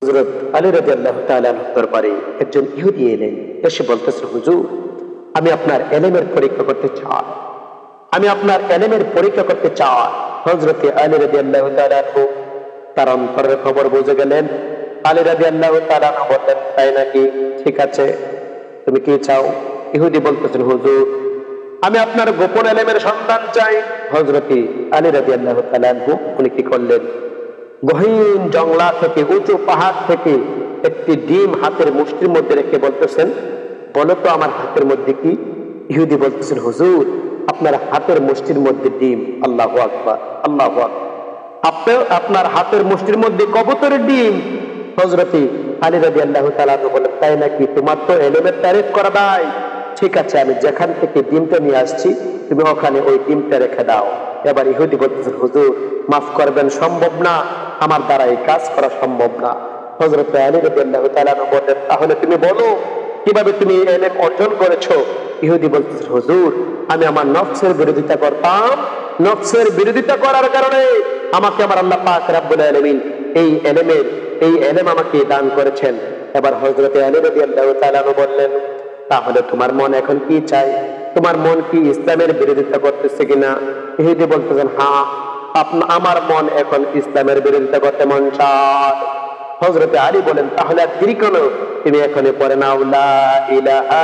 হযরত আলী রাদিয়াল্লাহু তাআলা আনহুর দরবারে একজন ইহুদি এলেন, এসে বলতেছেন, হুজুর, আমি আপনার ইলমের পরীক্ষা করতে চাই, আমি আপনার ইলমের পরীক্ষা করতে চাই। হযরত আলী রাদিয়াল্লাহু তাআলা আনহু তার অন্তরের খবর বুঝে গেলেন। আলী রাদিয়াল্লাহু তাআলা আনহু বললেন, তাই নাকি, ঠিক আছে, তুমি কি চাও? ইহুদি বলতেছেন, হুজুর, আমি আপনার গোপন ইলমের সন্ধান চাই। হযরত আলী রাদিয়াল্লাহু তাআলা আনহু উনি কি করলেন, গহীন জংলা থেকে, উঁচু পাহাড় থেকে একটি ডিম হাতের মুষ্টির মধ্যে রেখে বলতেছেন, বলো তো আমার হাতের মধ্যে কি? ইহুদি বলতেছেন, হুজুর, আপনার হাতের মুষ্টির মধ্যে ডিম। আল্লাহু আকবার, আল্লাহু আকবার। আপনার হাতের মুষ্টির মধ্যে কবুতরের ডিম। হযরত আলী রাদিয়াল্লাহু তাআলা বলেন, তাই নাকি? তোমার তো ইলমের তারিফ করা দায়। ঠিক আছে, আমি যেখান থেকে ডিমটা নিয়ে আসছি তুমি ওখানে ওই ডিমটা রেখে দাও। এবার ইহুদি বলতেছেন, হুজুর, মাফ করবেন, সম্ভব না, আমার দ্বারা এই কাজ করা সম্ভব না। হযরত আলী রাদিয়াল্লাহু তাআলা বলেন, তাহলে তুমি বলো কিভাবে তুমি ইলম অর্জন করেছো? ইহুদি বলতেছেন, হুজুর, আমি আমার নফসের বিরোধিতা করতাম, নফসের বিরোধিতা করার কারণে আমাকে আমার আল্লাহ পাক রব্বুল আলামিন এই ইলম আমাকে দান করেছেন। এবার হযরত আলী রাদিয়াল্লাহু তাআলা বললেন, তাহলে তোমার মন এখন কি চায়? তোমার মন কি ইসলামের বিরোধিতা করতেছে কিনা? ইহুদি বলতেছেন, হ্যাঁ, আমার মন এখন ইসলামের বিরোধিতা করতে মন চায়। হযরত আলী বলেন, তাহলে আর দেরি কেন? তুমি এখন পড়ে নাও, লা ইলাহা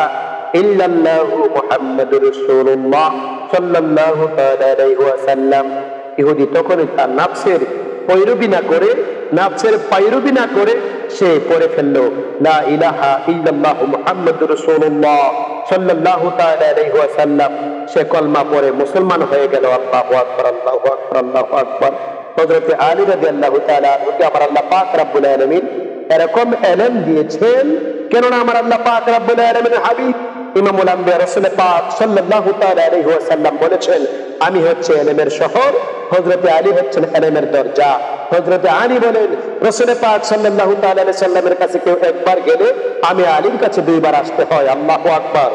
ইল্লাল্লাহু মুহাম্মাদুর রাসূলুল্লাহ সাল্লাল্লাহু তাআলা আলাইহি ওয়াসাল্লাম। ইহুদি তখন তার নাফসের পায়রবি না করে সে পড়ে ফেললো, লা ইলাহা ইল্লাল্লাহু মুহাম্মাদুর রাসূলুল্লাহ সাল্লাল্লাহু তাআলা আলাইহি ওয়াসাল্লাম। সে কলমা পড়ে মুসলমান হয়ে গেল। আল্লাহু আকবার, আল্লাহু আকবার, আল্লাহু আকবার। হযরত আলী রাদিয়াল্লাহু তাআলা আনহুকে আমার আল্লাহ পাক রব্বুল আলামিন এরকম ইলম দিয়েছেন, কেননা আমার আল্লাহ পাক রব্বুল আলামিনের হাবিব ইমামুল আম্বিয়া রাসূল পাক সাল্লাল্লাহু তাআলা আলাইহি ওয়াসাল্লাম বলেছেন, আমি হচ্ছে ইলমের শহর, হযরত আলী হচ্ছেন ইলমের দরজা। হযরত আলী বলেন, রাসূল পাক সাল্লাল্লাহু তাআলা আলাইহি ওয়াসাল্লামের কাছে কেউ একবার গেলে আমি আলীর কাছে দুইবার আসতে হয়। আল্লাহু আকবার।